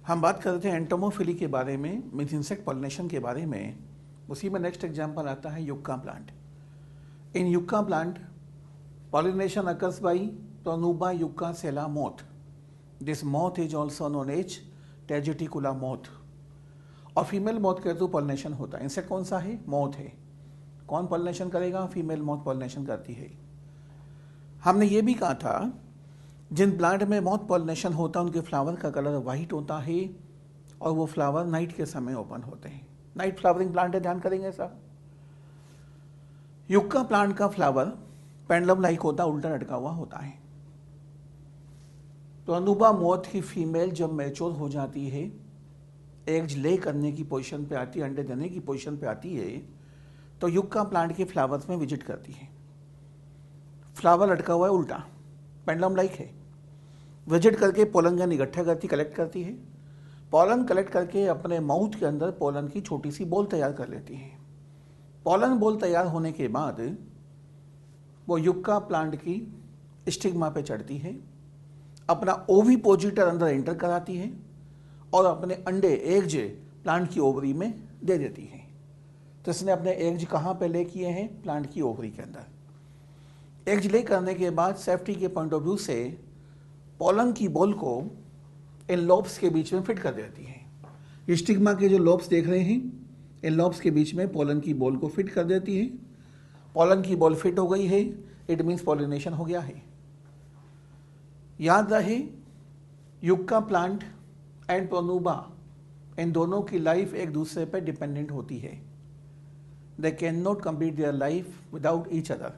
हम बात कर रहे थे एंटोमोफिली के बारे में, मीन्स इंसेक्ट पॉलिनेशन के बारे में। उसी में नेक्स्ट एग्जांपल आता है yucca plant. In yucca plant pollination occurs by Pronuba yucca sella moth. This moth is also known as Tageticula moth. और फीमेल मॉथ के थ्रू पॉलिनेशन होता है। इंसेक्ट कौन सा है? मॉथ है। कौन पॉलिनेशन करेगा? फीमेल मॉथ पॉलिनेशन करती है। हमने ये भी कहा था जिन प्लांट में मॉथ पॉलिनेशन होता है उनके फ्लावर का कलर वाइट होता है और वो फ्लावर नाइट के समय ओपन होते हैं। नाइट फ्लावरिंग प्लांट है, ध्यान करेंगे साहब। युक्का प्लांट का फ्लावर पेंडलम लाइक होता है, उल्टा लटका हुआ होता है। तो अनुबा मॉथ की फीमेल जब मैच्योर हो जाती है, एग्स ले करने की पोजीशन पे आती है, अंडे देने की पोजीशन पे आती है, तो युक्का प्लांट के फ्लावर्स में विजिट करती है। फ्लावर लटका हुआ है उल्टा, पेंडलम लाइक है। विजिट करके पोलन गन इकट्ठा करती, कलेक्ट करती है। पोलन कलेक्ट करके अपने माउथ के अंदर पोलन की छोटी सी बॉल तैयार कर लेती है। पोलन बॉल तैयार होने के बाद वो युक्का प्लांट की स्टिग्मा पे चढ़ती है, अपना ओविपोजिटर अंदर एंटर कराती है और अपने अंडे एग्ज प्लांट की ओवरी में दे देती है। तो इसने अपने एग्ज कहाँ पे ले किए हैं? प्लांट की ओवरी के अंदर। एग्ज ले करने के बाद सेफ्टी के पॉइंट ऑफ व्यू से पोलन की बॉल को इन लोब्स के बीच में फिट कर देती है। स्टिग्मा के जो लोब्स देख रहे हैं, इन लोब्स के बीच में पोलन की बॉल को फिट कर देती है। पोलन की बॉल फिट हो गई है, इट मीन्स पॉलिनेशन हो गया है। याद रहे युक्का प्लांट एंड प्रोनुबा, इन दोनों की लाइफ एक दूसरे पर डिपेंडेंट होती है। They can not complete their life without each other.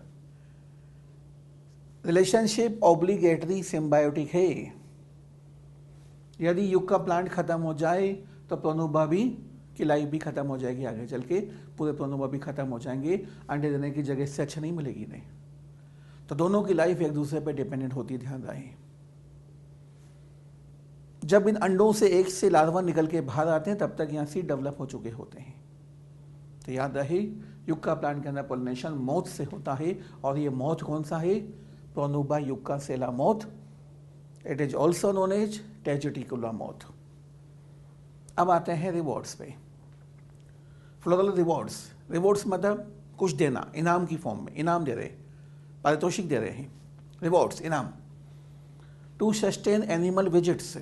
Relationship obligatory symbiotic है। यदि युक्का प्लांट खत्म हो जाए तो प्रोनुबा भी की लाइफ भी खत्म हो जाएगी। आगे चल के पूरे प्रोनुबा भी खत्म हो जाएंगे, अंडे देने की जगह से अच्छा नहीं मिलेगी इन्हें। तो दोनों की लाइफ एक दूसरे पर डिपेंडेंट होती है, ध्यान रहे। जब इन अंडों से एक से लार्वा निकल के बाहर आते हैं तब तक यहाँ सीड डेवलप हो चुके होते हैं। तो याद रहे युक्का प्लांट के अंदर पॉलिनेशन मॉथ से होता है और ये मॉथ कौन सा है? Pronuba yuccasella moth. It is also known as Tegeticula moth. अब आते हैं रिवॉर्ड्स पे। फ्लोरल रिवॉर्ड्स, रिवॉर्ड्स मतलब कुछ देना, इनाम की फॉर्म में, इनाम दे रहे, पारितोषिक दे रहे हैं। रिवॉर्ड्स, इनाम। To sustain animal visits,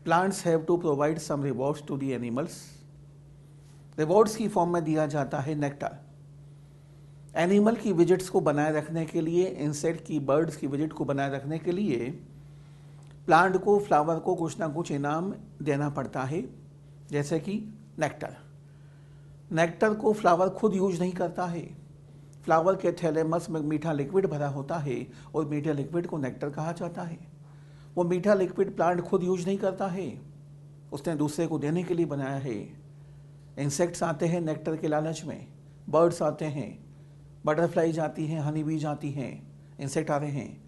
plants have to provide some rewards to the animals. Rewards की फॉर्म में दिया जाता है नेक्टर। एनिमल की विजिट्स को बनाए रखने के लिए, इंसेक्ट की, बर्ड्स की विजिट को बनाए रखने के लिए प्लांट को, फ्लावर को कुछ ना कुछ इनाम देना पड़ता है, जैसे कि नेक्टर। नेक्टर को फ्लावर खुद यूज नहीं करता है। फ्लावर के थैलेमस में मीठा लिक्विड भरा होता है और मीठे लिक्विड को नेक्टर कहा जाता है। वो मीठा लिक्विड प्लांट खुद यूज नहीं करता है, उसने दूसरे को देने के लिए बनाया है। इंसेक्ट्स आते हैं नेक्टर के लालच में, बर्ड्स आते हैं, बटरफ्लाईज आती हैं, हनी बीज आती हैं, इंसेक्ट आ रहे हैं,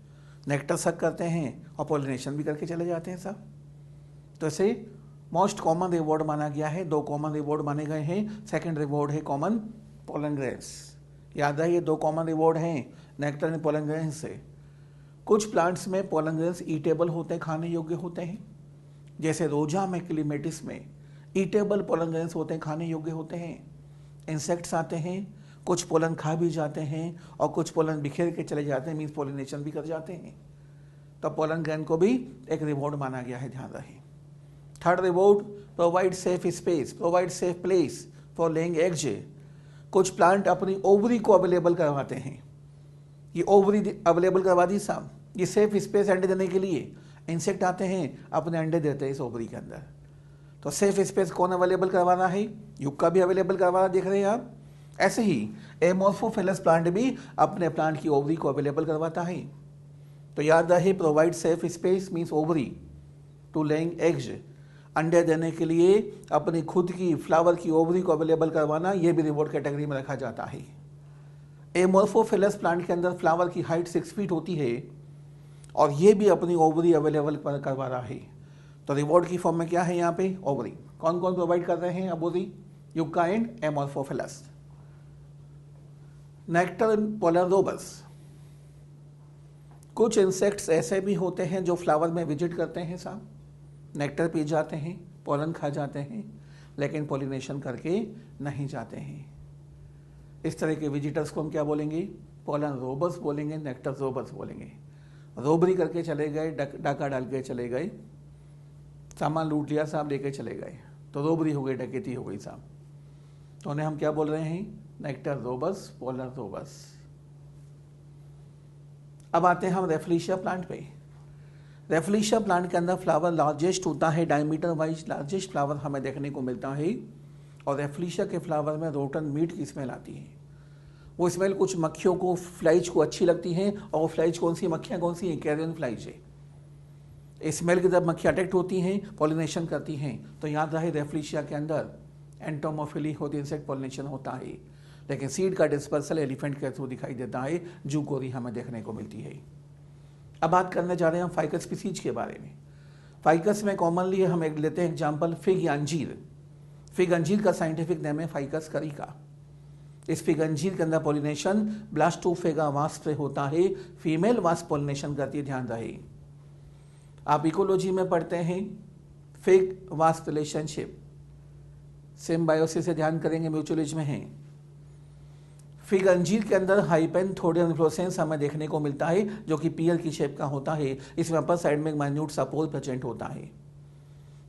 नेक्टर सक करते हैं और पॉलिनेशन भी करके चले जाते हैं सब। तो ऐसे मोस्ट कॉमन रिवॉर्ड माना गया है। दो कॉमन रिवॉर्ड माने गए हैं। सेकंड रिवॉर्ड है कॉमन पोलन ग्रेन्स। याद है ये दो कॉमन रिवॉर्ड हैं, नेक्टर एंड पोलन ग्रेन्स से। कुछ प्लांट्स में पोलन ग्रेन्स ईटेबल होते हैं, खाने योग्य होते हैं, जैसे रोजा में, क्लीमेटिस में ईटेबल पोलन ग्रेन्स होते हैं, खाने योग्य होते हैं। इंसेक्ट्स आते हैं, कुछ पोलन खा भी जाते हैं और कुछ पोलन बिखेर के चले जाते हैं, मीन्स पॉलिनेशन भी कर जाते हैं। तो पोलन ग्रेन को भी एक रिवॉर्ड माना गया है, ध्यान रहे। Third reward, provide safe space, provide safe place for laying eggs. कुछ प्लांट अपनी ओवरी को अवेलेबल करवाते हैं। ये ओवरी अवेलेबल करवा दी साहब, ये सेफ स्पेस अंडे देने के लिए। इंसेक्ट आते हैं, अपने अंडे देते हैं इस ओवरी के अंदर। तो सेफ स्पेस कौन अवेलेबल करवा रहा है? युक्का भी अवेलेबल करवा रहा, देख रहे हैं आप। ऐसे ही एमोर्फोफिलस प्लांट भी अपने प्लांट की ओवरी को अवेलेबल करवाता है। तो याद रहे provide safe space means ovary to laying eggs. अंडे देने के लिए अपनी खुद की फ्लावर की ओवरी को अवेलेबल करवाना, यह भी रिवॉर्ड कैटेगरी में रखा जाता है। एमोर्फोफिलस प्लांट के अंदर फ्लावर की हाइट 6 फीट होती है और ये भी अपनी ओवरी अवेलेबल करवा रहा है। तो रिवॉर्ड की फॉर्म में क्या है यहाँ पे? ओवरी। कौन कौन प्रोवाइड कर रहे हैं ovary? Yucca and Amorphophallus. Nectar and pollen robbers, कुछ इंसेक्ट्स ऐसे भी होते हैं जो फ्लावर में विजिट करते हैं साहब, नेक्टर पी जाते हैं, पोलन खा जाते हैं, लेकिन पॉलिनेशन करके नहीं जाते हैं। इस तरह के विजिटर्स को हम क्या बोलेंगे? पोलन रोबर्स बोलेंगे, नेक्टर रोबर्स बोलेंगे। रोबरी करके चले गए, डाका डाल के चले गए, सामान लूट लिया साहब, लेके चले गए, तो रोबरी हो गई, डकैती हो गई साहब। तो उन्हें हम क्या बोल रहे हैं? Nectar robbers, pollen robbers. अब आते हैं हम रेफलिशिया प्लांट पे। रेफलिशिया प्लांट के अंदर फ्लावर लार्जेस्ट होता है, डायमीटर वाइज लार्जेस्ट फ्लावर हमें देखने को मिलता है। और रेफलिशिया के फ्लावर में रोटन मीट की स्मेल आती है। वो स्मेल कुछ मक्खियों को, फ्लाइज को अच्छी लगती है, और वो फ्लाइज कौन सी, मक्खियाँ कौन सी हैं? कैरियन फ्लाइज है। स्मेल की जब मक्खियाँ अट्रैक्ट होती हैं, पॉलिनेशन करती हैं, तो याद रहे रेफलिशिया के अंदर एंटोमोफिली होती, इंसेक्ट पॉलिनेशन होता है, लेकिन सीड का डिस्पर्सल एलिफेंट के थ्रू दिखाई देता है, जूकोरी हमें देखने को मिलती है। अब बात करने जा रहे हैं हम फाइकस स्पीसीज के बारे में। फाइकस में कॉमनली हम एक लेते हैं एग्जाम्पल, फिग या अंजीर। फिग अंजीर का साइंटिफिक नेम है फाइकस करिका। इस फिग अंजीर के अंदर पॉलिनेशन ब्लास्टोफेगा वास्प से होता है, फीमेल वास्प पॉलिनेशन करती है, ध्यान रहे। आप इकोलॉजी में पढ़ते हैं फिग वास्प रिलेशनशिप, सिम्बायोसिस से ध्यान करेंगे, म्यूचुअलिज्म में है। फिग अंजीर के अंदर हाइपेंथोडियन इन्फ्लोरेसेंस हमें देखने को मिलता है, जो कि पीयर की शेप का होता है। इसमें अपर साइड में एक माइन्यूट सा पोल प्रेजेंट होता है।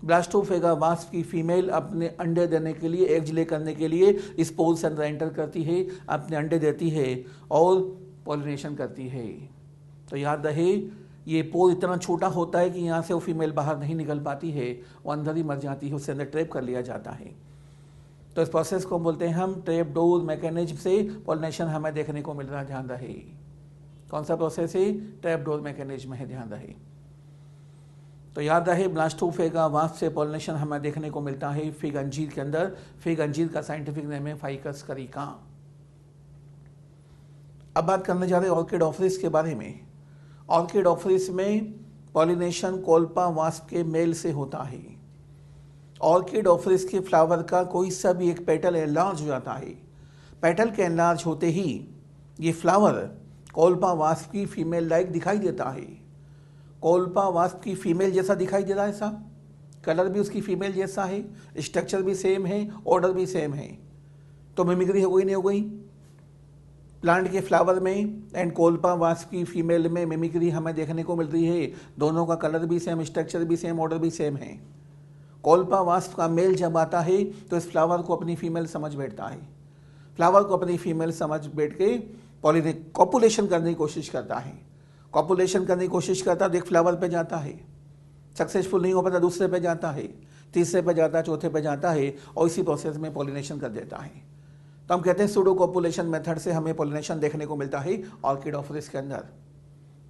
ब्लास्टोफेगा वास्प की फीमेल अपने अंडे देने के लिए, एग्स ले करने के लिए इस पोल से अंदर एंटर करती है, अपने अंडे देती है और पॉलिनेशन करती है। तो याद रहे, ये पोल इतना छोटा होता है कि यहाँ से वो फीमेल बाहर नहीं निकल पाती है, वो अंदर ही मर जाती है, उससे अंदर ट्रैप कर लिया जाता है। तो इस प्रोसेस को बोलते हैं हम ट्रैप डोर मैकेनिज्म से पॉलिनेशन हमें देखने को मिल रहा है, ध्यान रहे। कौन सा प्रोसेस है? ट्रैप डोर मैकेनिज्म है, ध्यान रहे। तो याद रहे, ब्लास्टोफेगा वास्प से पॉलिनेशन हमें देखने को मिलता है फिग अंजीर के अंदर। फिग अंजीर का साइंटिफिक नेम है फाइकस करिका। अब बात करने जा रहे हैं ऑर्किड ऑफरिस के बारे में। ऑर्किड ऑफरिस में पॉलिनेशन कोल्पा वास्प के मेल से होता है। ऑर्किड ऑफरिस के फ्लावर का कोई सा भी एक पेटल एनलार्ज हो जाता है। पेटल के एनलार्ज होते ही ये फ्लावर कोल्पा वास्प की फीमेल लाइक दिखाई देता है। कोल्पा वास्प की फीमेल जैसा दिखाई दे रहा है साहब, कलर भी उसकी फीमेल जैसा है, स्ट्रक्चर भी सेम है, ऑर्डर भी सेम है। तो मिमिक्री हो गई, नहीं हो गई? प्लांट के फ्लावर में एंड कोल्पा वास्प की फीमेल में मिमिक्री हमें देखने को मिल रही है। दोनों का कलर भी सेम, स्ट्रक्चर भी सेम, ऑर्डर भी सेम है। कोल्पा वास्प का मेल जब आता है तो इस फ्लावर को अपनी फीमेल समझ बैठता है। फ्लावर को अपनी फीमेल समझ बैठ के कॉपुलेशन करने की कोशिश करता है। कॉपुलेशन करने की कोशिश करता है, तो एक फ्लावर पे जाता है, सक्सेसफुल नहीं हो पाता, दूसरे पे जाता है, तीसरे पे जाता है, चौथे पे जाता है, और इसी प्रोसेस में पॉलिनेशन कर देता है। तो हम कहते हैं सूडो कॉपुलेशन मेथड से हमें पॉलिनेशन देखने को मिलता है ऑर्किड ऑफरिस के अंदर।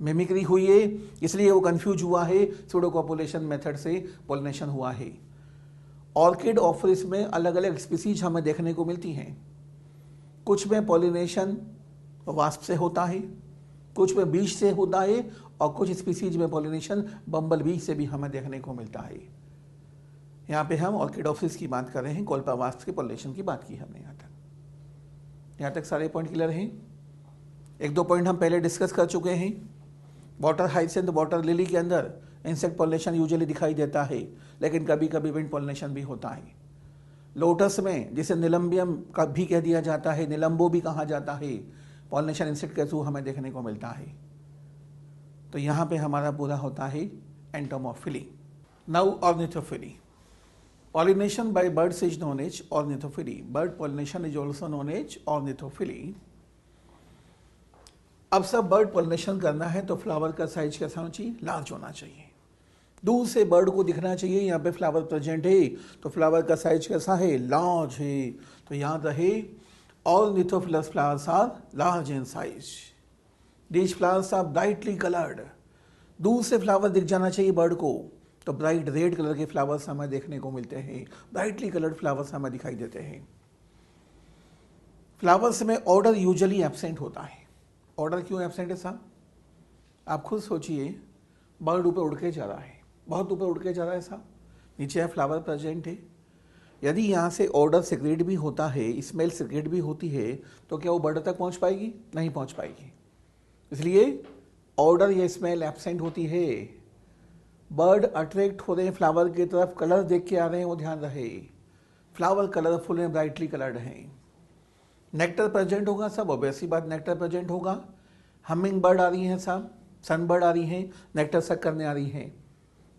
मिमिक्री हुई है इसलिए वो कंफ्यूज हुआ है, सूडो कॉपुलेशन मेथड से पॉलिनेशन हुआ है। ऑर्किड ऑफरिस में अलग अलग स्पीसीज हमें देखने को मिलती हैं। कुछ में पॉलिनेशन वास्प से होता है, कुछ में बीज से होता है, और कुछ स्पीसीज में पॉलिनेशन बम्बल बी से भी हमें देखने को मिलता है। यहाँ पे हम ऑर्किड ऑफरिस की बात कर रहे हैं, कोल्पा वास्प के पॉलिनेशन की बात की हमने। यहाँ तक सारे पॉइंट क्लियर हैं? एक दो पॉइंट हम पहले डिस्कस कर चुके हैं। वाटर हाइसेंथ, वाटर लिली के अंदर इंसेक्ट पॉलिनेशन यूजुअली दिखाई देता है, लेकिन कभी कभी विंड पॉलिनेशन भी होता है। लोटस में, जिसे निलंबियम का भी कह दिया जाता है, निलंबो भी कहा जाता है, पॉलिनेशन इंसेक्ट के थ्रू हमें देखने को मिलता है। तो यहाँ पे हमारा पूरा होता है entomophily. Now ornithophily. Pollination by birds is known as ornithophily. Bird pollination is also known as ornithophily. अब सब बर्ड पॉलिनेशन करना है तो फ्लावर का साइज कैसा होना चाहिए? लार्ज होना चाहिए। दूर से बर्ड को दिखना चाहिए यहाँ पे फ्लावर प्रेजेंट है, तो फ्लावर का साइज कैसा है? लार्ज है। तो याद रहे, ornithophilous flowers are large in size. These flowers are brightly colored. दूर से फ्लावर दिख जाना चाहिए बर्ड को, तो ब्राइट रेड कलर के फ्लावर्स हमें देखने को मिलते हैं, ब्राइटली कलर्ड फ्लावर्स हमें दिखाई देते हैं। फ्लावर्स में ऑर्डर यूजुअली एब्सेंट होता है। ऑर्डर क्यों एब्सेंट है साहब? आप खुद सोचिए, बर्ड ऊपर उड़ के जा रहा है, बहुत ऊपर उड़ के जा रहा है साहब, नीचे फ्लावर प्रेजेंट है। यदि यहाँ से ऑर्डर सिक्रेट भी होता है, स्मेल सिक्रेट भी होती है, तो क्या वो बर्ड तक पहुँच पाएगी? नहीं पहुँच पाएगी। इसलिए ऑर्डर या स्मेल एब्सेंट होती है। बर्ड अट्रैक्ट हो रहे हैं फ्लावर की तरफ, कलर देख के आ रहे हैं, वो ध्यान रहे, flower colourful and brightly coloured हैं। नेक्टर प्रेजेंट होगा सब, ऑब्वियसली बात नेक्टर प्रेजेंट होगा। हमिंग बर्ड आ रही हैं साहब, सन बर्ड आ रही हैं, नेक्टर सक करने आ रही हैं,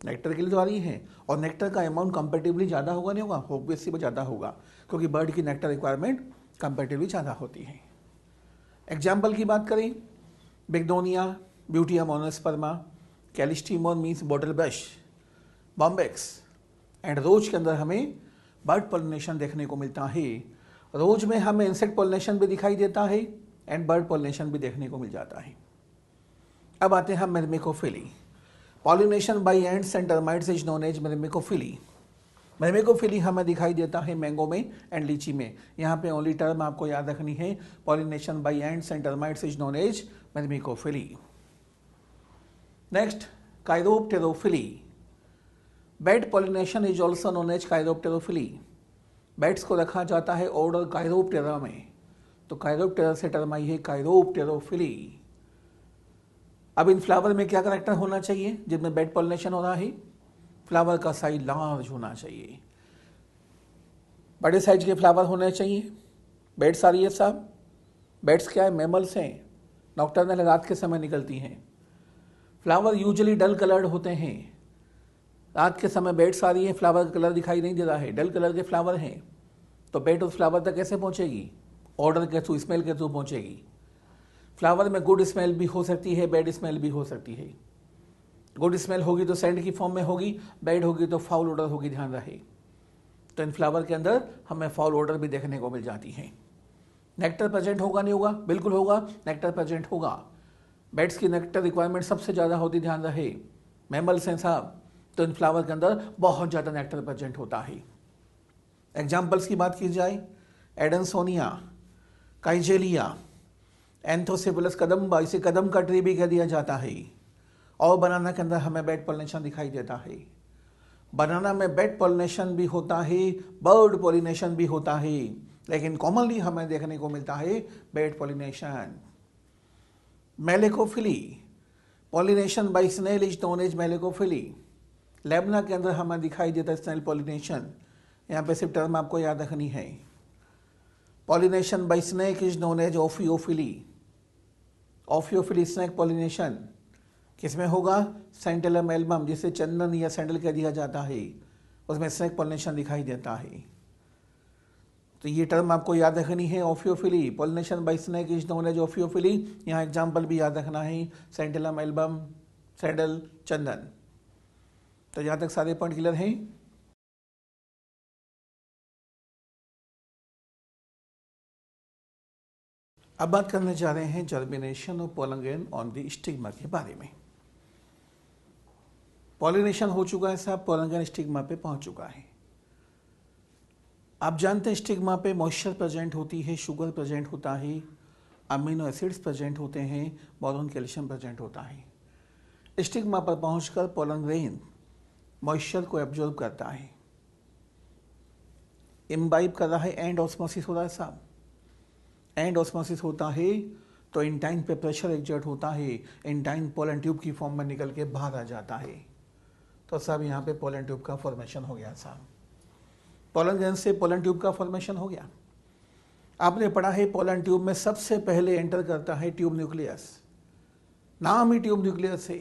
नेक्टर के लिए तो आ रही हैं, और नेक्टर का अमाउंट कंपेरेटिवली ज़्यादा होगा नहीं होगा, ऑब्वियसली ज़्यादा होगा, क्योंकि बर्ड की नेक्टर रिक्वायरमेंट कंपेरेटिवली ज़्यादा होती है। एग्जाम्पल की बात करें, Bignonia, Butea monosperma, Callistemon means bottle brush, Bombax and rose के अंदर हमें बर्ड पॉलिनेशन देखने को मिलता है। रोज में हमें इंसेक्ट पॉलिनेशन भी दिखाई देता है एंड बर्ड पॉलिनेशन भी देखने को मिल जाता है। अब आते हैं myrmecophily. Pollination by ants and termites is known as myrmecophily. Myrmecophily हमें दिखाई देता है मैंगो में एंड लीची में। यहाँ पे ओनली टर्म आपको याद रखनी है, pollination by ants and termites is known as myrmecophily. Next, chiropterophily. Bat pollination is also known as chiropterophily. Bats को रखा जाता है ऑर्डर काइरोप्टेरा में, तो काइरोप्टेरा से टर्म आई है काइरोप्टेरोफिली। अब इन फ्लावर में क्या करैक्टर होना चाहिए जिनमें बेड पॉलिनेशन हो रहा है? फ्लावर का साइज लार्ज होना चाहिए, बड़े साइज के फ्लावर होने चाहिए। बेड्स आ रही है साहब, बेड्स क्या है? मैमल्स हैं, नॉकटर्नल रात के समय निकलती हैं। फ्लावर यूजुअली डल कलर्ड होते हैं, रात के समय बेड्स आ रही है, फ्लावर का कलर दिखाई नहीं दे रहा है, डल कलर के फ्लावर हैं, तो बेड उस फ्लावर तक कैसे पहुंचेगी? ऑर्डर के थ्रू, स्मेल के थ्रू पहुंचेगी। फ्लावर में गुड स्मेल भी हो सकती है, बैड स्मेल भी हो सकती है। गुड स्मेल होगी तो सेंट की फॉर्म में होगी, बैड होगी तो फाउल ऑर्डर होगी, ध्यान रहे। तो इन फ्लावर के अंदर हमें फाउल ऑर्डर भी देखने को मिल जाती है। नेक्टर प्रेजेंट होगा नहीं होगा? बिल्कुल होगा, नेक्टर प्रेजेंट होगा। बेड्स की नेक्टर रिक्वायरमेंट सबसे ज़्यादा होती, ध्यान रहे। मैमल्स हैं साहब, तो इन फ्लावर के अंदर बहुत ज़्यादा नेक्टर प्रेजेंट होता है। एग्जाम्पल्स की बात की जाए, एडेंसोनिया, काइजेलिया, एंथोसिफिलस कदम्बा, इसे कदम का ट्री भी कह दिया जाता है। और बनाना के अंदर हमें बेड पॉलिनेशन दिखाई देता है। बनाना में बेड पॉलिनेशन भी होता है, बर्ड पॉलिनेशन भी होता है, लेकिन कॉमनली हमें देखने को मिलता है bat pollination. Malacophily, pollination by snail is known as malacophily. लेबना के अंदर हमें दिखाई देता है स्नेल पॉलिनेशन, यहाँ पे सिर्फ टर्म आपको याद रखनी है। Pollination by snake is known as ophiophily. Ophiophily snake pollination किसमें होगा? सेंटेलम एल्बम, जिसे चंदन या सैंडल कह दिया जाता है, उसमें स्नेक पॉलिनेशन दिखाई देता है। तो ये टर्म आपको याद रखनी है, ophiophily. Pollination by snake is known as ophiophily. यहाँ एग्जाम्पल भी याद रखना है, सेंटेलम एल्बम, सैंडल, चंदन। तो यहाँ तक सारे पॉइंट क्लियर हैं। अब बात करने जा रहे हैं germination of pollen grain on the stigma के बारे में। पॉलिनेशन हो चुका है साहब, पोलन ग्रेन स्टिग्मा पे पहुंच चुका है। आप जानते हैं स्टिग्मा पे मॉइस्चर प्रेजेंट होती है, शुगर प्रेजेंट होता है, अमीनो एसिड्स प्रेजेंट होते हैं, बोरोन कैल्शियम प्रेजेंट होता है। स्टिग्मा पर पहुंचकर पोलन ग्रेन मॉइस्चर को एब्जॉर्ब करता है, इम्बाइब कर रहा है, एंड ऑस्मोसिस हो रहा है साहब। एंड ऑस्मोसिस होता है तो इंटाइन पे प्रेशर एक्सर्ट होता है, इंटाइन पोलन ट्यूब की फॉर्म में निकल के बाहर आ जाता है। तो साहब यहाँ पे पोलन ट्यूब का फॉर्मेशन हो गया साहब, पोलन ग्रेन से पोलन ट्यूब का फॉर्मेशन हो गया। आपने पढ़ा है पोलन ट्यूब में सबसे पहले एंटर करता है ट्यूब न्यूक्लियस, नाम ही ट्यूब न्यूक्लियस है,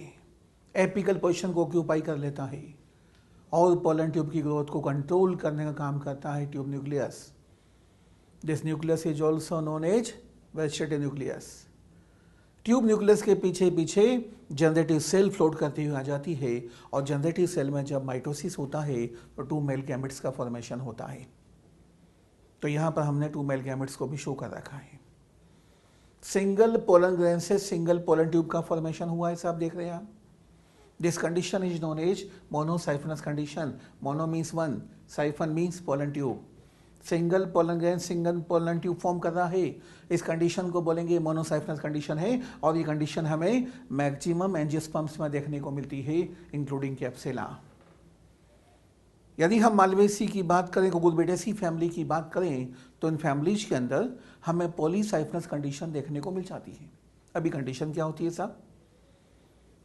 एपिकल पोजीशन को ऑक्यूपाई कर लेता है और पोलन ट्यूब की ग्रोथ को कंट्रोल करने का काम करता है tube nucleus. This nucleus is also known as vegetative nucleus. Tube nucleus के पीछे पीछे जनरेटिव सेल फ्लोट करती हुई आ जाती है, और जनरेटिव सेल में जब माइटोसिस होता है तो 2 मेल गैमेट्स का फॉर्मेशन होता है। तो यहाँ पर हमने 2 मेल गैमेट्स को भी शो कर रखा है। सिंगल पोलन ग्रेन से सिंगल पोलन ट्यूब का फॉर्मेशन हुआ है, साहब देख रहे हैं आप। This condition is known as monosiphonous condition. Mono means 1, siphon means pollen tube. Single pollen grain single pollen tube form कर रहा है, इस कंडीशन को बोलेंगे मोनोसाइफनस कंडीशन है, और ये कंडीशन हमें मैक्सिमम एंजियोस्पर्म्स में देखने को मिलती है, इंक्लूडिंग कैप्सुला। यदि हम मालवेसी की बात करें, कुकुरबिटेसी फैमिली की बात करें, तो इन फैमिलीज के अंदर हमें पॉलीसाइफनस कंडीशन देखने को मिल जाती है। अभी कंडीशन क्या होती है साहब?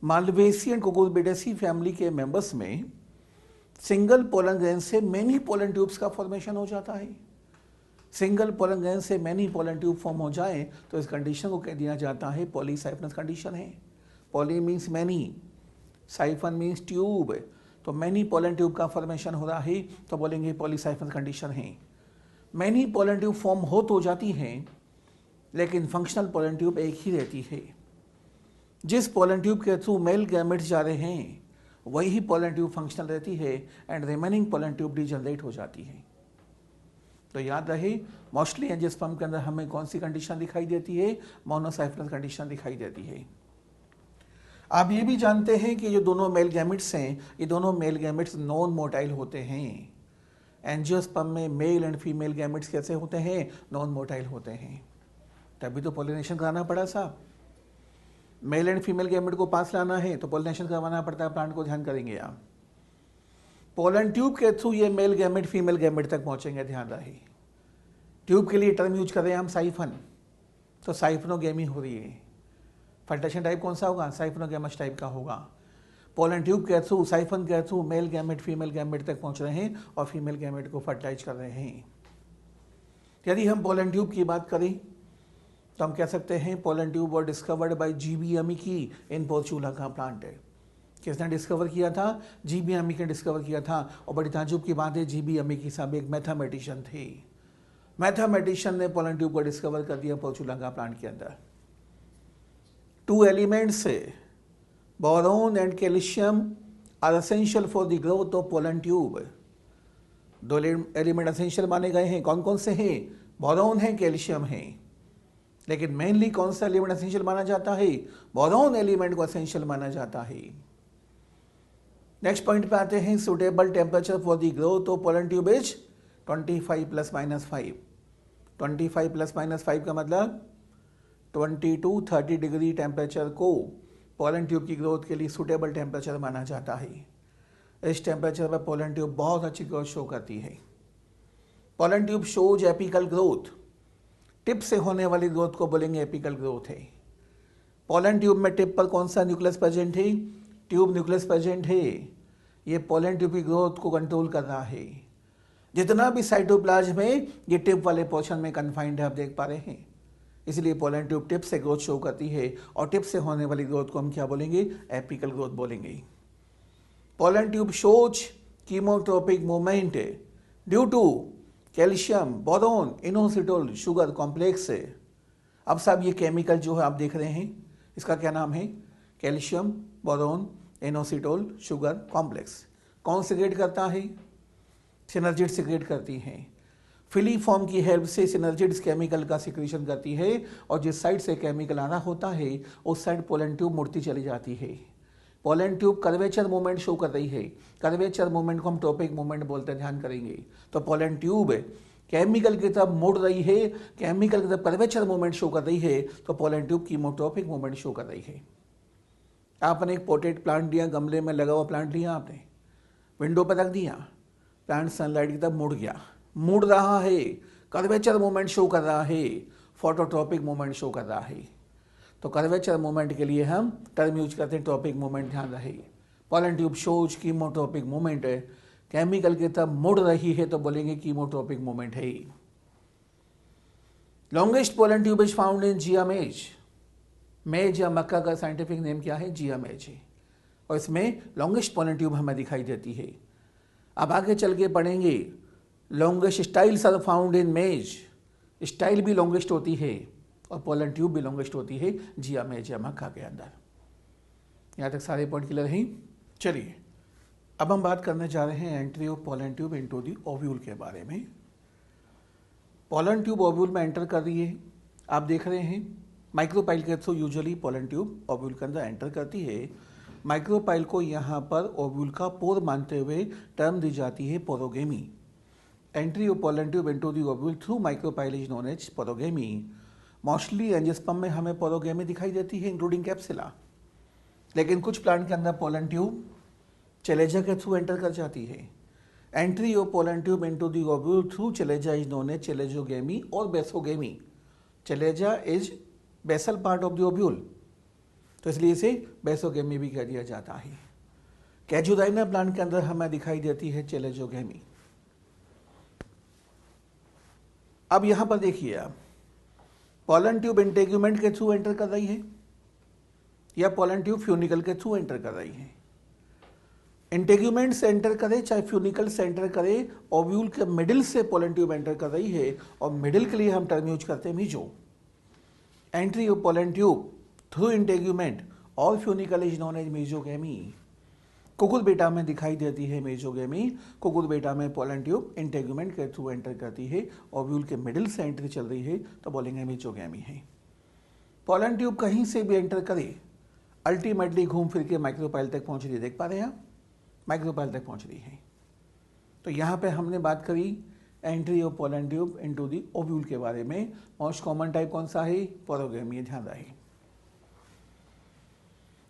मालवेसी एंड कुकुरबिडेसी फैमिली के मेंबर्स में सिंगल पोलन ग्रेन से मेनी पोलन ट्यूब्स का फॉर्मेशन हो जाता है। सिंगल पोलन ग्रेन से मेनी पोलन ट्यूब फॉर्म हो जाए तो इस कंडीशन को कह दिया जाता है पॉलीसाइफनस कंडीशन है। Poly means many, siphon means tube, तो मैनी पोलन ट्यूब का फॉर्मेशन हो रहा है तो बोलेंगे पॉलीसाइफनस कंडीशन है। मैनी पोलन ट्यूब फॉर्म हो तो जाती हैं लेकिन फंक्शनल पोलन ट्यूब एक ही रहती है। जिस पोलन ट्यूब के थ्रू मेल गैमेट्स जा रहे हैं वही पोलन ट्यूब फंक्शनल रहती है and remaining pollen tube degenerate हो जाती है। तो याद रहे मोस्टली एंजियोस्पर्म के अंदर हमें कौन सी कंडीशन दिखाई देती है, मोनोसाइफनस कंडीशन दिखाई देती है। आप ये भी जानते हैं कि जो दोनों मेल गैमेट्स हैं ये दोनों मेल गैमेट्स नॉन मोटाइल होते हैं। एंजियोस्पर्म में मेल एंड फीमेल गैमेट्स कैसे होते हैं, नॉन मोटाइल होते हैं। तभी तो पॉलिनेशन कराना पड़ा साहब। मेल एंड फीमेल गैमेट को पास लाना है तो पॉलिनेशन करवाना पड़ता है प्लांट को, ध्यान करेंगे आप। पोलन ट्यूब के थ्रू ये मेल गैमेट फीमेल गैमेट तक पहुंचेंगे, ध्यान रहे। ट्यूब के लिए टर्म यूज कर रहे हैं हम साइफन, तो साइफनोगेमी हो रही है। फर्टिलाइजेशन टाइप कौन सा होगा, साइफनोगेमस टाइप का होगा। पोलन ट्यूब के थ्रू, साइफन के through male gamete female gamete तक पहुंच रहे हैं और फीमेल गैमेट को फर्टिलाइज कर रहे हैं। यदि हम पोलन ट्यूब की बात करें तो हम कह सकते हैं पोलन ट्यूब और डिस्कवर्ड बाय जीबी अमिकी इन पोर्चुला का प्लांट है। किसने डिस्कवर किया था, जीबी अमिकी ने डिस्कवर किया था। और बड़ी ताजुब की बात है, जीबी अमिकी साहब एक मैथमेटिशियन थे। मैथमेटिशियन ने पोलन ट्यूब को डिस्कवर कर दिया पोर्चुला का प्लांट के अंदर। 2 elements boron and calcium are essential for the growth of pollen tube. 2 element essential माने गए हैं, कौन कौन से हैं, बोरोन है, कैल्शियम है। लेकिन मेनली कौन सा एलिमेंट एसेंशियल माना जाता है, बोरोन एलिमेंट को एसेंशियल माना जाता है। नेक्स्ट पॉइंट पे आते हैं, suitable temperature for the growth of pollen tube is 25 ± 5। 25 ± 5 का मतलब 20 to 30 डिग्री टेम्परेचर को पोलन ट्यूब की ग्रोथ के लिए सुटेबल टेम्परेचर माना जाता है। इस टेम्परेचर पर पोलन ट्यूब बहुत अच्छी ग्रोथ शो करती है। Pollen tube shows apical growth, tip से होने वाली ग्रोथ को बोलेंगे एपिकल ग्रोथ है। पोलन ट्यूब में टिप पर कौन सा न्यूक्लियस प्रेजेंट है, ट्यूब न्यूक्लियस प्रेजेंट है। ये पोलन ट्यूब की ग्रोथ को कंट्रोल कर रहा है। जितना भी साइटोप्लाज्म में ये टिप वाले पोर्शन में कन्फाइंड है, आप देख पा रहे हैं। इसलिए पोलन ट्यूब टिप से ग्रोथ शो करती है और टिप से होने वाली ग्रोथ को हम क्या बोलेंगे, एपिकल ग्रोथ बोलेंगे। Pollen tube shows chemotropic movement due to calcium, boron, inositol sugar complex. अब साहब ये केमिकल जो है आप देख रहे हैं इसका क्या नाम है, calcium, boron, inositol sugar complex. कौन सिक्रेट करता है, सिनर्जिड सिक्रेट करती हैं। फिलीफॉर्म की हेल्प से सिनर्जिड केमिकल का सिक्रीशन करती है और जिस साइड से केमिकल आना होता है उस साइड पोलन ट्यूब मुड़ती चली जाती है। Pollen tube curvature movement show कर रही है। कर्वेचर मूवमेंट को हम टॉपिक मूवमेंट बोलते हैं, ध्यान करेंगे। तो पोलन ट्यूब केमिकल की तरफ मुड़ रही है, केमिकल की तरफ कर्वेचर मूवमेंट शो कर रही है, तो पोलन ट्यूब कीमोट्रोपिक मूवमेंट शो कर रही है। आपने एक पोटेड प्लांट लिया, गमले में लगा हुआ प्लांट लिया, आपने विंडो पर रख दिया, प्लांट सनलाइट की तरफ मुड़ गया, मुड़ रहा है, कर्वेचर मूवमेंट शो कर रहा है, फोटोट्रोपिक मूवमेंट शो कर रहा है। तो कर्वेचर मूवमेंट के लिए हम टर्म यूज करते हैं ट्रोपिक मूवमेंट, ध्यान रहे। Pollen tube shows chemotropic movement है, केमिकल की तरफ मुड़ रही है तो बोलेंगे कीमोट्रोपिक मूवमेंट है। Longest pollen tube is found in Zea mays. Maize या मक्का का साइंटिफिक नेम क्या है, जिया मेज है, और इसमें लॉन्गेस्ट पोलन ट्यूब हमें दिखाई देती है। अब आगे चल के पढ़ेंगे, longest styles are found in maize. Style भी लॉन्गेस्ट होती है और पोलन ट्यूब भी लॉन्गेस्ट होती है जिया मेज या मक्का के अंदर। यहाँ तक सारे पॉइंट क्लियर हैं। चलिए अब हम बात करने जा रहे हैं entry of pollen tube into the ovule के बारे में। पोलन ट्यूब ओव्यूल में एंटर कर रही है, आप देख रहे हैं माइक्रोपाइल के through usually pollen tube ovule के अंदर एंटर करती है। माइक्रोपाइल को यहाँ पर ओव्यूल का पोर मानते हुए टर्म दी जाती है porogamy. Entry of pollen tube into the ovule through micropyle is known as porogamy. Mostly angiosperm में हमें पोरोगेमी दिखाई देती है इंक्लूडिंग कैप्सिला, लेकिन कुछ प्लांट के अंदर पोलन ट्यूब चलेजा के थ्रू एंटर कर जाती है। Entry of pollen tube into the ovule through chalaza is known as chalazogamy और basigamy. Chalaza is basal part of the ovule, तो इसलिए इसे बेसोगेमी भी कह दिया जाता है। कैजुराइना प्लांट के अंदर हमें दिखाई देती है चेलेजोगेमी। अब यहां पर देखिए आप, पॉलन ट्यूब इंटेग्यूमेंट के थ्रू एंटर कर रही है या पॉलन ट्यूब फ्यूनिकल के थ्रू एंटर कर रही है। इंटेग्यूमेंट से एंटर करे चाहे फ्यूनिकल से एंटर करे, ओव्यूल के मिडिल से पॉलन ट्यूब एंटर कर रही है, और मिडिल के लिए हम टर्म यूज करते हैं meso. Entry of pollen tube through integument और funicle is known as mesogamy. Cucurbita में दिखाई देती है मेजोगेमी। कुकुर बेटा में पॉलन ट्यूब इंटेग्यूमेंट के थ्रू एंटर करती है, ओव्यूल के मिडिल से एंट्री चल रही है, तो बोलेंगे मेजोगेमी है। पॉलन ट्यूब कहीं से भी एंटर करे, अल्टीमेटली घूम फिर के माइक्रोपाइल तक पहुंच रही है। देख पा रहे हैं आप, माइक्रोपाइल तक पहुंच रही है। तो यहाँ पे हमने बात करी entry of pollen tube into the ovule के बारे में। मोस्ट कॉमन टाइप कौन सा है? पोरोगेमी, ध्यान रहे।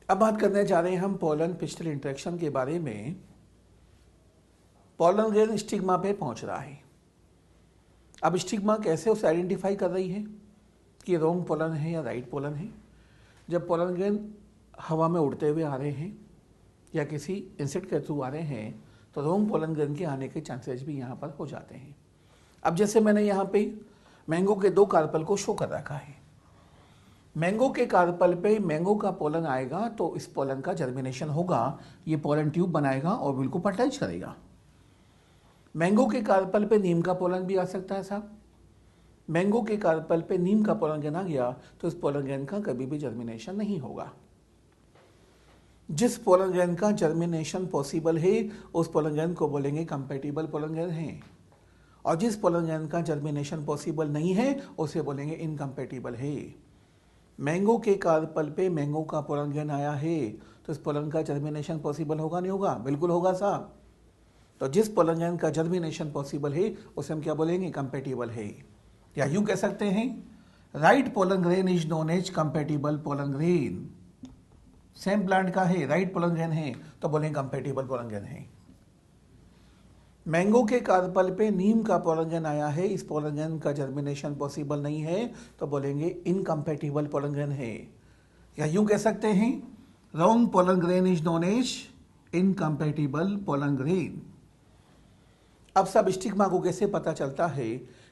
अब बात करने जा रहे हैं हम पोलन पिस्टल इंटरेक्शन के बारे में। पोलन ग्रेन स्टिग्मा पे पहुंच रहा है। अब स्टिग्मा कैसे उसे आइडेंटिफाई कर रही है कि रोंग पोलन है या राइट पोलन है? जब पोलन ग्रेन हवा में उड़ते हुए आ रहे हैं या किसी इंसेक्ट के थ्रू आ रहे हैं, तो रोंग पोलन ग्रेन के आने के चांसेस भी यहाँ पर हो जाते हैं। अब जैसे मैंने यहाँ पे मैंगो के 2 कार्पल को शो कर रखा है। मैंगो के कार्पल पे मैंगो का पोलन आएगा तो इस पोलन का जर्मिनेशन होगा, ये पोलन ट्यूब बनाएगा और बिल्कुल फर्टाइज करेगा। मैंगो के कार्पल पे नीम का पोलन भी आ सकता है साहब। मैंगो के कार्पल पे नीम का पोलन ग्रेन आ गया तो इस पोलन ग्रेन का कभी भी जर्मिनेशन नहीं होगा। जिस पोलन ग्रेन का जर्मिनेशन पॉसिबल है उस पोलन ग्रेन को बोलेंगे कंपैटिबल पोलन ग्रेन है, और जिस पोलन ग्रेन का जर्मिनेशन पॉसिबल नहीं है उसे बोलेंगे इनकम्पैटिबल है। मैंगो के कार्पल पे मैंगो का पोलन ग्रेन आया है तो इस पोलन का जर्मिनेशन पॉसिबल होगा नहीं होगा? बिल्कुल होगा साहब। तो जिस पोलन ग्रेन का जर्मिनेशन पॉसिबल है उसे हम क्या बोलेंगे? कंपैटिबल है। या यूं कह सकते हैं right pollen grain is known as compatible pollen grain. Same plant का है, राइट पोलन ग्रेन है, तो बोलेंगे कंपैटिबल पोलन ग्रेन है। मैंगो के कार्पल पे नीम का पोलन ग्रेन आया है, इस पोलन ग्रेन का जर्मिनेशन पॉसिबल नहीं है, तो बोलेंगे इनकम्पैटिबल पोलन ग्रेन है। या यूं कह सकते हैं wrong pollen grain is known as incompatible pollen grain. अब सब स्टिग्मा को कैसे पता चलता है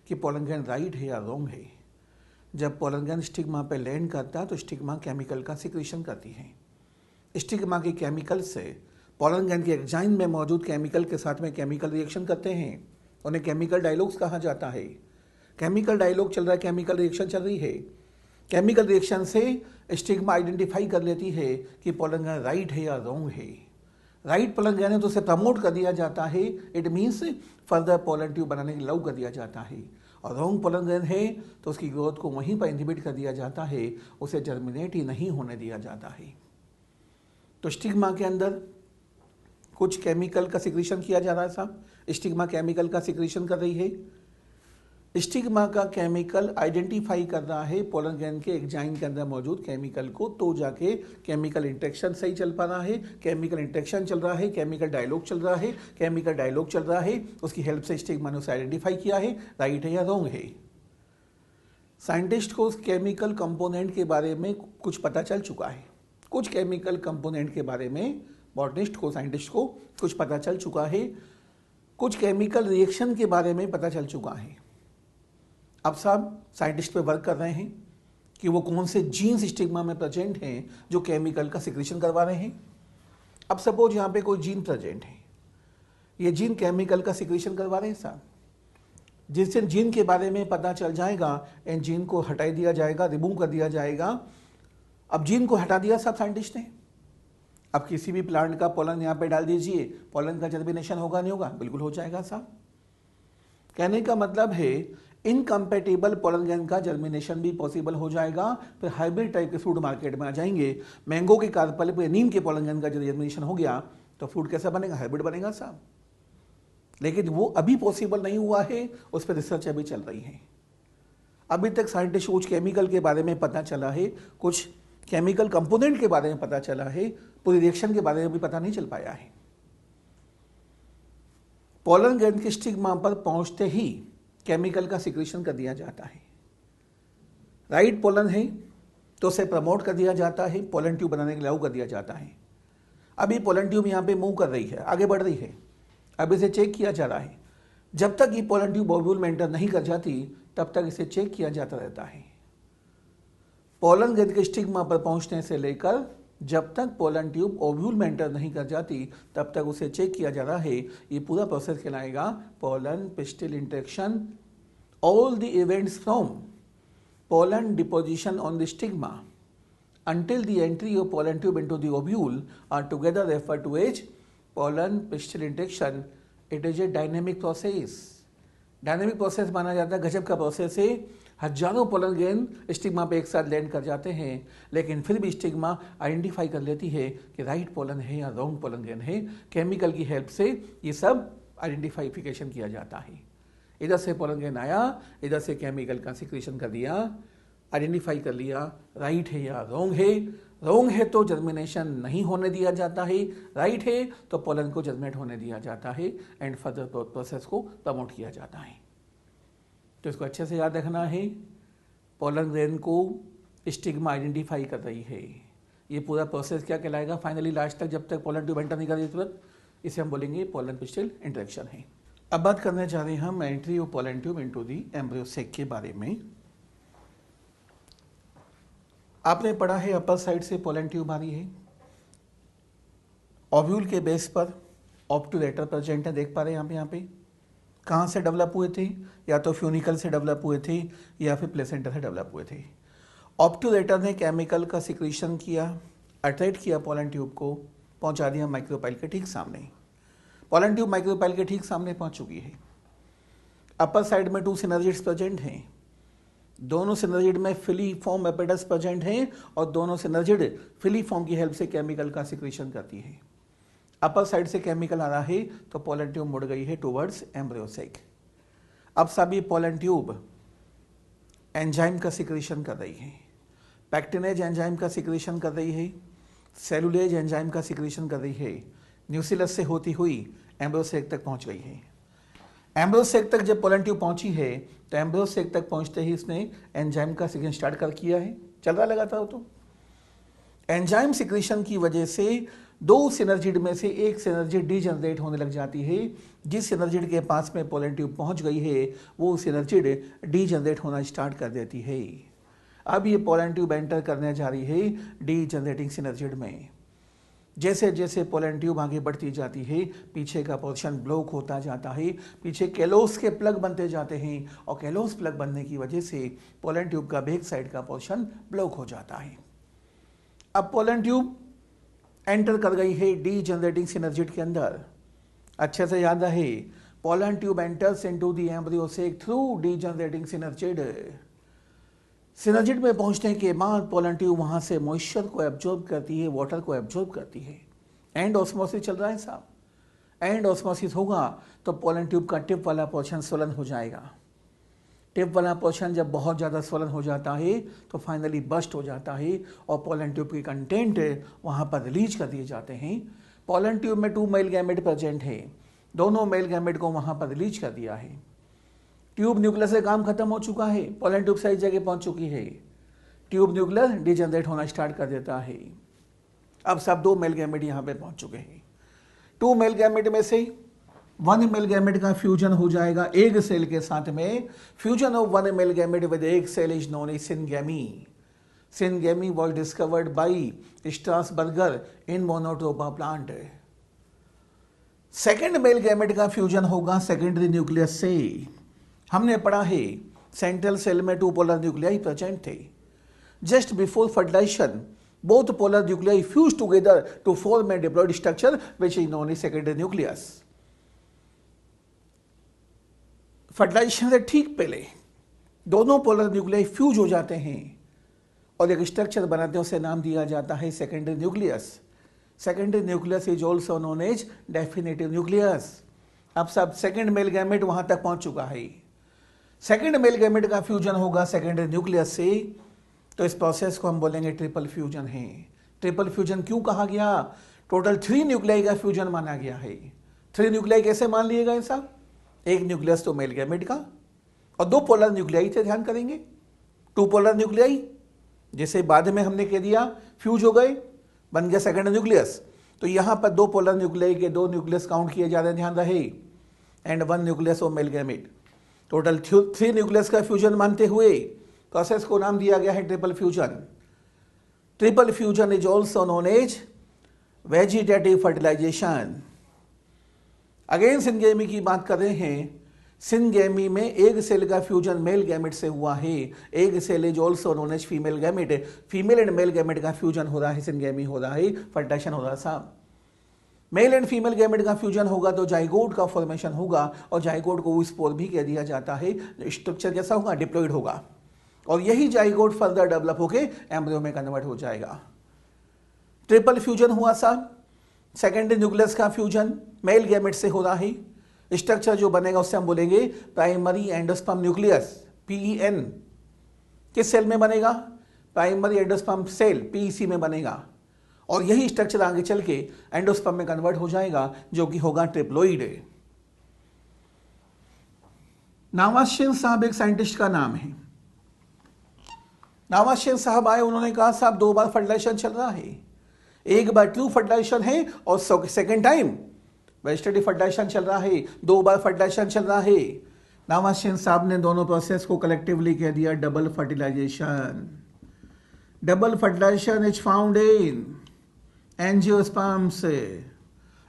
कि पोलन ग्रेन राइट है या रॉन्ग है? जब पोलन ग्रेन स्टिग्मा पे लैंड करता है तो स्टिग्मा केमिकल का सिक्रीशन करती है। स्टिग्मा के केमिकल से पोलन ग्रेन के एग्जाइन में मौजूद केमिकल के साथ में केमिकल रिएक्शन करते हैं, उन्हें केमिकल डायलॉग्स कहा जाता है। केमिकल डायलॉग चल रहा है, केमिकल रिएक्शन चल रही है। केमिकल रिएक्शन से स्टिग्मा आइडेंटिफाई कर लेती है कि पोलन ग्रेन राइट है या रॉन्ग है। राइट पोलन ग्रेन है तो उसे प्रमोट कर दिया जाता है, it means further pollen tube बनाने के लव कर दिया जाता है। और रॉन्ग पोलन ग्रेन है तो उसकी ग्रोथ को वहीं पर इनहिबिट कर दिया जाता है, उसे जर्मिनेट ही नहीं होने दिया जाता है। तो स्टिग्मा के अंदर कुछ केमिकल का सिक्रीशन किया जा रहा है साहब। स्टिग्मा केमिकल का सिक्रीशन कर रही है। स्टिग्मा का केमिकल आइडेंटिफाई कर रहा है पोलन ग्रेन के एग्जाइन के अंदर मौजूद केमिकल को, तो जाके केमिकल इंटरेक्शन सही चल पा रहा है। केमिकल इंटरेक्शन चल रहा है, केमिकल डायलॉग चल रहा है, केमिकल डायलॉग चल रहा है, उसकी हेल्प से स्टिग्मा ने उसे आइडेंटिफाई किया है राइट है या रॉन्ग है। साइंटिस्ट को उस केमिकल कंपोनेंट के बारे में कुछ पता चल चुका है। कुछ केमिकल कंपोनेंट के बारे में बॉटनिस्ट को, साइंटिस्ट को कुछ पता चल चुका है। कुछ केमिकल रिएक्शन के बारे में पता चल चुका है। अब साहब साइंटिस्ट पे वर्क कर रहे हैं कि वो कौन से जीन्स स्टिग्मा में प्रेजेंट हैं जो केमिकल का सिक्रीशन करवा रहे हैं। अब सपोज यहाँ पे कोई जीन प्रेजेंट है, ये जीन केमिकल का सिक्रीशन करवा रहे हैं साहब। जिस दिन जीन के बारे में पता चल जाएगा, इन जीन को हटा दिया जाएगा, रिमूव कर दिया जाएगा। अब जीन को हटा दिया साहब साइंटिस्ट ने। अब किसी भी प्लांट का पोलन यहाँ पे डाल दीजिए, पोलन का जर्मिनेशन होगा नहीं होगा? बिल्कुल हो जाएगा साहब। कहने का मतलब है इनकम्पैटिबल पोलन ग्रेन का जर्मिनेशन भी पॉसिबल हो जाएगा। फिर हाइब्रिड टाइप के फ्रूट मार्केट में आ जाएंगे। मैंगो के कार्पल पे नीम के पोलन ग्रेन का जर्मिनेशन हो गया तो फ्रूट कैसा बनेगा? हाइब्रिड बनेगा साहब। लेकिन वो अभी पॉसिबल नहीं हुआ है, उस पर रिसर्च अभी चल रही है। अभी तक साइंटिस्ट कुछ केमिकल के बारे में पता चला है, कुछ केमिकल कंपोनेंट के बारे में पता चला है, पूरी रिएक्शन के बारे में भी पता नहीं चल पाया है। पोलन ग्रेन के स्टिग्मा पर पहुंचते ही केमिकल का सिक्रीशन कर दिया जाता है। राइट पोलन है तो उसे प्रमोट कर दिया जाता है, पोलन ट्यूब बनाने के लिए लागू कर दिया जाता है। अभी पोलन ट्यूब यहाँ पे मूव कर रही है, आगे बढ़ रही है, अब इसे चेक किया जा रहा है। जब तक ये पोलन ट्यूब ओव्यूल में एंटर नहीं कर जाती तब तक इसे चेक किया जाता रहता है। पोलन ग्रंथि के स्टिग्मा पर पहुंचने से लेकर जब तक पोलन ट्यूब ओव्यूल में एंटर नहीं कर जाती तब तक उसे चेक किया जा रहा है। ये पूरा प्रोसेस कहलाएगा pollen pistil interaction. All the events from pollen deposition on the stigma until the entry of pollen tube into the ovule are together referred to as pollen pistil interaction. It is a dynamic process. Dynamic process माना जाता है, गजब का process है। हजारों pollen grain stigma पे एक साथ लैंड कर जाते हैं, लेकिन फिर भी स्टिग्मा आइडेंटिफाई कर लेती है कि राइट पोलन है या रॉन्ग पोलन ग्रेन है। केमिकल की हेल्प से ये सब आइडेंटिफाइफिकेशन किया जाता है। इधर से पोलन ग्रेन आया, इधर से केमिकल का सिक्रेशन कर दिया, आइडेंटिफाई कर लिया राइट है या रॉन्ग है। रॉन्ग है तो जर्मिनेशन नहीं होने दिया जाता है, राइट है तो पोलन को जर्मिनेट होने दिया जाता है एंड फर्दर प्रोसेस को प्रमोट किया जाता है। तो इसको अच्छे से याद रखना है। पोलन ग्रेन को स्टिग्मा आइडेंटिफाई कर रही है। ये पूरा प्रोसेस क्या कहलाएगा फाइनली लास्ट तक, जब तक पोलन ट्यूब एंटर नहीं कर रही तुरंत, इसे हम बोलेंगे पोलन पिस्टिल इंटरेक्शन है। अब बात करने जा रहे हैं हम entry of pollen tube into the embryo सेक के बारे में। आपने पढ़ा है अपर साइड से पोलन ट्यूब आ रही है, ओव्यूल के बेस पर ऑब्टुलेटर प्रेजेंट है, देख पा रहे हैं यहाँ पे कहाँ से डेवलप हुए थे, या तो फ्यूनिकल से डेवलप हुए थे या फिर प्लेसेंटा से डेवलप हुए थे। ऑब्टुलेटर ने केमिकल का सिक्रीशन किया, अट्रैक्ट किया पोलन ट्यूब को, पहुँचा दिया माइक्रोपाइल के ठीक सामने। पोलन ट्यूब माइक्रोपाइल के ठीक सामने पहुँच चुकी है। अपर साइड में 2 सिनर्जिड्स प्रेजेंट हैं, दोनों सिनर्जिड में फिलीफॉर्म एपेडस प्रेजेंट हैं और दोनों सिनर्जिड फिलीफॉर्म की हेल्प से केमिकल का सिक्रीशन करती है। अपर साइड से केमिकल आ रहा है तो पोलन ट्यूब मुड़ गई है टुवर्ड्स एम्ब्रियो सेक। अब सभी पोलन ट्यूब एंजाइम का सिक्रीशन कर रही है, पैक्टिनेज एंजाइम का सिक्रीशन कर रही है, सेलुलेज एंजाइम का सिक्रीशन कर रही है। न्यूक्लियस से होती हुई एम्ब्रियो सेक तक पहुंच गई है। एम्ब्रियो सेक तक जब पोलन ट्यूब पहुंची है तो एम्ब्रियो सेक तक पहुंचते ही इसने एंजाइम का सिक्रीशन स्टार्ट कर किया है, चल रहा लगातार हो। तो एंजाइम सिक्रीशन की वजह से 2 सिनर्जिड में से एक सिनर्जिड डीजनरेट होने लग जाती है। जिस सिनर्जिड के पास में पोलन ट्यूब पहुंच गई है वो सिनर्जिड डीजनरेट होना स्टार्ट कर देती है। अब ये पोलन ट्यूब एंटर करने जा रही है डीजनरेटिंग सिनर्जिड में। जैसे जैसे पोलन ट्यूब आगे बढ़ती जाती है पीछे का पोर्शन ब्लॉक होता जाता है, पीछे कैलोस के प्लग बनते जाते हैं और कैलोस प्लग बनने की वजह से पोलन ट्यूब का बैक साइड का पोर्शन ब्लॉक हो जाता है। अब पोलन ट्यूब एंटर कर गई है डीजनरेटिंग सिनर्जिड के अंदर। अच्छे से याद रहे, pollen tube enters into the embryo sac through degenerating synergid. Synergid में पहुंचने के बाद पोलन ट्यूब वहां से मॉइस्चर को एब्जॉर्ब करती है, वाटर को एब्जॉर्ब करती है। एंड ऑस्मोसिस चल रहा है साहब, एंड ऑस्मोसिस होगा तो पोलन ट्यूब का टिप वाला पोर्शन स्वलन हो जाएगा। टिप वाला पोर्शन जब बहुत ज़्यादा स्वलन हो जाता है तो फाइनली बस्ट हो जाता है और पोलन ट्यूब की कंटेंट वहाँ पर रिलीज कर दिए जाते हैं। पोलन ट्यूब में 2 मेल गैमेट प्रेजेंट है, दोनों मेल गैमेट को वहाँ पर रिलीज कर दिया है। ट्यूब न्यूक्लियस से काम खत्म हो चुका है, पोलन ट्यूब सही जगह पहुंच चुकी है। ट्यूब न्यूक्लियस डिजनरेट होना स्टार्ट कर देता है। अब सब 2 मेल गैमेट यहाँ पे पहुंच चुके हैं। 2 मेल गैमेट में से 1 मेल गैमेट का फ्यूजन हो जाएगा एग सेल के साथ में। Fusion of 1 male gamete with egg cell is known as syngamy. Syngamy was discovered by Strasburger in Monotropa plant. Second male gamete का फ्यूजन होगा सेकेंडरी न्यूक्लियस से। हमने पढ़ा है सेंट्रल सेल में 2 पोलर न्यूक्लियाई प्रेजेंट थे। Just before fertilization both polar nuclei fuse together to form a diploid structure which is known as secondary nucleus. Fertilisation से ठीक पहले दोनों पोलर न्यूक्लियाई फ्यूज हो जाते हैं और एक स्ट्रक्चर बनाते हैं, उसे नाम दिया जाता है secondary nucleus. Secondary nucleus is also known as definitive nucleus. अब सब सेकेंड मेल गैमेट वहां तक पहुंच चुका है। सेकेंड मेल गैमेट का फ्यूजन होगा सेकेंडरी न्यूक्लियस से, तो इस प्रोसेस को हम बोलेंगे ट्रिपल फ्यूजन है। ट्रिपल फ्यूजन क्यों कहा गया? टोटल 3 न्यूक्लियाई का फ्यूजन माना गया है। 3 न्यूक्लियाई कैसे मान लिए गए साहब? एक न्यूक्लियस तो मेल गैमेट का और 2 पोलर न्यूक्लियाई थे, ध्यान करेंगे। 2 पोलर न्यूक्लियाई जैसे बाद में हमने कह दिया फ्यूज हो गए, बन गया सेकंड न्यूक्लियस, तो यहाँ पर 2 पोलर न्यूक्लियाई के 2 न्यूक्लियस काउंट किए जा रहे हैं, ध्यान रहे, and 1 nucleus of male gamete. Total 3 nucleus का फ्यूजन मानते हुए प्रोसेस को नाम दिया गया है triple fusion. Triple fusion is also known as vegetative fertilisation. Again syngamy की बात कर रहे हैं। सिनगेमी में एग सेल का फ्यूजन मेल गैमेट से हुआ है। Egg cell is also known as female gamete. Female and male gamete का फ्यूजन हो रहा है, सिनगेमी हो रहा है, फर्टिलाइजेशन हो रहा है साहब। मेल एंड फीमेल गैमेट का फ्यूजन होगा तो जाइगोट का फॉर्मेशन होगा, और जाइगोट को स्पोर भी कह दिया जाता है। स्ट्रक्चर कैसा होगा? डिप्लॉइड होगा, और यही जाइगोट फर्दर डेवलप होके एम्ब्रियो में कन्वर्ट हो जाएगा। ट्रिपल फ्यूजन हुआ साहब, सेकेंडरी न्यूक्लियस का फ्यूजन मेल गैमेट से हो रहा है। स्ट्रक्चर जो बनेगा उससे हम बोलेंगे प्राइमरी एंडोस्पर्म न्यूक्लियस, PEN। किस सेल में बनेगा? प्राइमरी एंडोस्पर्म सेल, PEC में बनेगा, और यही स्ट्रक्चर आगे चल के एंडोस्पर्म में कन्वर्ट हो जाएगा, जो कि होगा ट्रिप्लोइड। नावाश्यन साहब एक साइंटिस्ट का नाम है। नावाश्यन साहब आए, उन्होंने कहा साहब 2 बार फर्टिलाइजेशन चल रहा है, एक बार ट्रू फर्टिलाइजेशन है और सेकेंड टाइम वेजिटेटिव फर्टिलाइजेशन चल रहा है, 2 बार फर्टिलाइजेशन चल रहा है। नावाश्यन साहब ने दोनों प्रोसेस को कलेक्टिवली कह दिया double fertilization. Double fertilization is found in angiosperms.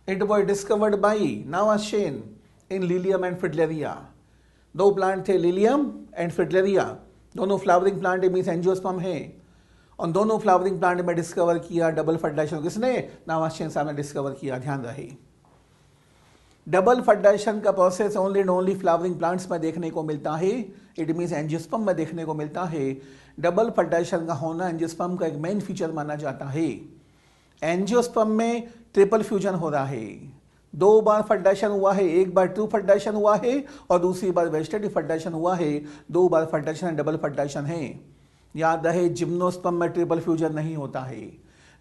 It was discovered by Nawaschin in Lilium and Fritillaria. 2 plant थे, लिलियम एंड फ्रिटिलरिया, दोनों फ्लावरिंग प्लांट मीन्स एंजियोस्पर्म है, और दोनों फ्लावरिंग प्लांट में डिस्कवर किया डबल फर्टिलाइजेशन। किसने? नावाश्यन साहब ने डिस्कवर किया, ध्यान रहे। डबल फर्टिलाइजेशन का process only and only flowering plants में देखने को मिलता है, इट मीन्स एंजियोस्पर्म में देखने को मिलता है। डबल फर्टिलाइजेशन का होना एंजियोस्पर्म का एक मेन फीचर माना जाता है। एंजियोस्पर्म में ट्रिपल फ्यूजन हो रहा है, 2 बार फर्टिलाइजेशन हुआ है, एक बार ट्रू फर्टिलाइजेशन हुआ है और दूसरी बार वेजिटेटिव फर्टिलाइजेशन हुआ है। 2 बार फर्टिलाइजेशन एंड डबल फर्टिलाइजेशन है। याद रहे जिम्नोस्पर्म में ट्रिपल फ्यूजन नहीं होता है।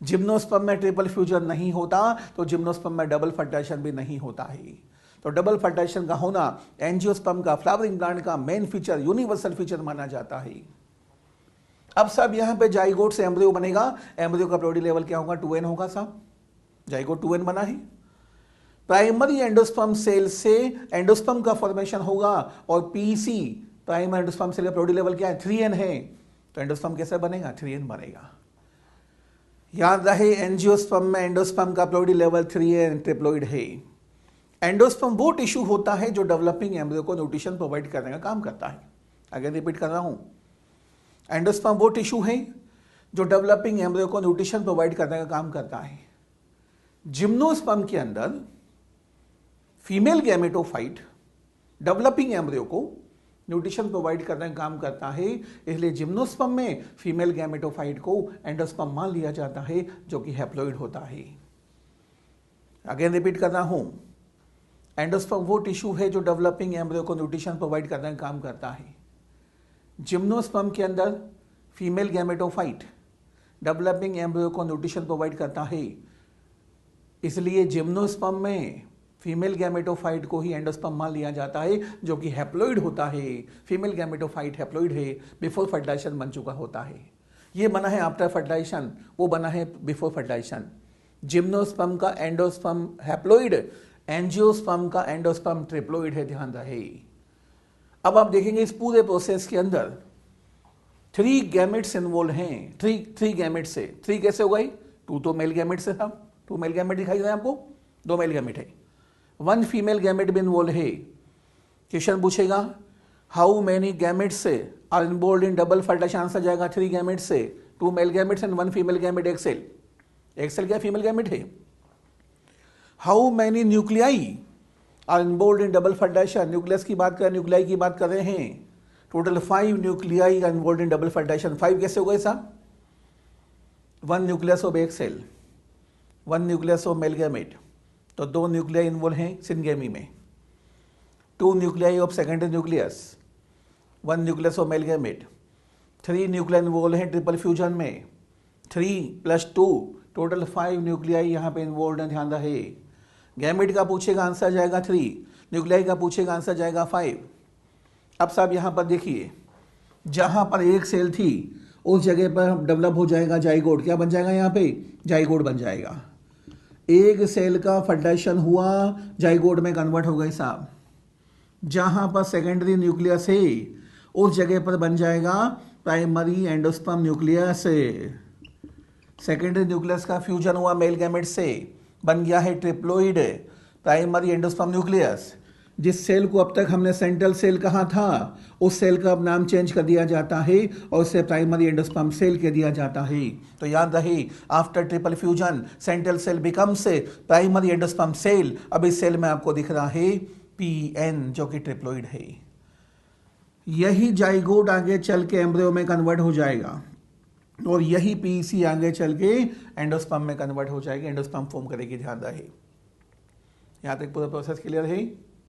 जिम्नोस्पर्म में ट्रिपल फ्यूजन नहीं होता तो जिम्नोस्पर्म में डबल फर्टिलाइजेशन भी नहीं होता है। तो डबल फर्टिलाइजेशन का होना एंजियोस्पर्म का, फ्लावरिंग प्लांट का मेन फीचर, यूनिवर्सल फीचर माना जाता है। अब सब यहाँ पे जाइगोट से एम्ब्रियो बनेगा। एम्ब्रियो का प्रोडी लेवल क्या होगा? 2n होगा साहब। जाइगोट 2n बना है। प्राइमरी एंडोस्पर्म सेल से एंडोस्पर्म का फॉर्मेशन होगा, और PEC प्राइमरी एंडोस्पर्म सेल का प्रोडी लेवल क्या है? 3n है। तो एंडोस्पर्म कैसे बनेगा? 3n बनेगा। याद रहे एंजियोस्पर्म में एंडोस्पर्म का प्लोडी लेवल 3n ट्रिप्लोइड है। एंडोस्पर्म वो टिश्यू होता है जो डेवलपिंग एम्ब्रियो को न्यूट्रिशन प्रोवाइड करने का काम करता है। अगेन रिपीट कर रहा हूं, एंडोस्पर्म वो टिश्यू है जो डेवलपिंग एम्ब्रियो को न्यूट्रिशन प्रोवाइड करने का काम करता है। जिम्नोस्पर्म के अंदर फीमेल गैमेटोफाइट डेवलपिंग एम्ब्रियो को न्यूट्रिशन प्रोवाइड करने का काम करता है, इसलिए जिम्नोस्पर्म में फीमेल गैमेटोफाइट को एंडोस्पर्म मान लिया जाता है, जो कि हैप्लॉइड होता है। अगेन रिपीट कर रहा हूं, एंडोस्पर्म वो टिश्यू है जो डेवलपिंग एम्ब्रियो को न्यूट्रिशन प्रोवाइड करने का काम करता है। जिम्नोस्पर्म के अंदर फीमेल गैमेटोफाइट डेवलपिंग एम्ब्रियो को न्यूट्रिशन प्रोवाइड करता है, इसलिए जिम्नोस्पर्म में फीमेल गैमेटोफाइट को ही एंडोस्पर्म मान लिया जाता है, जो कि हैप्लॉइड होता है। फीमेल गैमेटोफाइट हैप्लॉइड है, बिफोर फर्टिलाइजेशन बन चुका होता है। ये बना है आफ्टर फर्टिलाइजेशन, वो बना है बिफोर फर्टिलाइजेशन। जिम्नोस्पर्म का एंडोस्पर्म हैप्लॉइड, एंजियोस्पर्म का एंडोस्पर्म ट्रिप्लोइड है, ध्यान रहे। अब आप देखेंगे इस पूरे प्रोसेस के अंदर 3 गैमेट्स इन्वॉल्व हैं। 3 गैमेट से 3 कैसे हो गई? 2 तो मेल गैमेट से था, 2 मेल गैमेट दिखाई दे रहे हैं आपको, 2 मेल गैमेट है, 1 फीमेल गैमेट भी इन्वॉल्व है। क्वेश्चन पूछेगा how many gametes are involve in double fertilisation, answer जाएगा 3 गैमेट से, 2 male gametes and 1 female gamete. Egg cell क्या फीमेल गैमेट है। How many nuclei are involve in double fertilisation, nucleus की बात कर, न्यूक्लियाई की बात कर रहे हैं। Total 5 nuclei are involve in double fertilisation. 5 कैसे हो गए साहब? 1 nucleus of egg cell, 1 nucleus of male gamete, तो 2 न्यूक्लियाई इन्वॉल्व हैं सिनगेमी में। 2 nuclei of secondary nucleus, 1 nucleus of male gamete. 3 nuclei involve हैं ट्रिपल फ्यूजन में, 3 + 2 टोटल 5 न्यूक्लियाई यहाँ पे इन्वॉल्व हैं, ध्यान रहे। गैमेट का पूछेगा आंसर जाएगा 3, न्यूक्लियाई का पूछेगा आंसर जाएगा 5। अब साहब यहाँ पर देखिए, जहाँ पर एक सेल थी उस जगह पर डेवलप हो जाएगा जाइगोट। क्या बन जाएगा यहाँ पे? जाइगोट बन जाएगा। एक सेल का फर्टिलाइजेशन हुआ, जाइगोट में कन्वर्ट हो गई साहब। जहां पर सेकेंडरी न्यूक्लियस है उस जगह पर बन जाएगा primary endosperm nucleus. Secondary nucleus का फ्यूजन हुआ मेल गैमेट से, बन गया है ट्रिप्लोइड प्राइमरी एंडोस्पर्म न्यूक्लियस। जिस सेल को अब तक हमने सेंट्रल सेल कहा था उस सेल का अब नाम चेंज कर दिया जाता है और उसे प्राइमरी एंडोस्पर्म सेल कह दिया जाता है। तो याद रहे, after triple fusion central cell becomes primary endosperm cell. अब इस सेल में आपको दिख रहा है पीएन जो कि ट्रिप्लोइड है। यही जाइगोट आगे चल के एम्ब्रियो में कन्वर्ट हो जाएगा और यही पीसी आगे चल के एंडोस्पर्म में कन्वर्ट हो जाएगी, एंडोस्पर्म फॉर्म करेगी। ध्यान रहे, यहां तक पूरा प्रोसेस क्लियर है।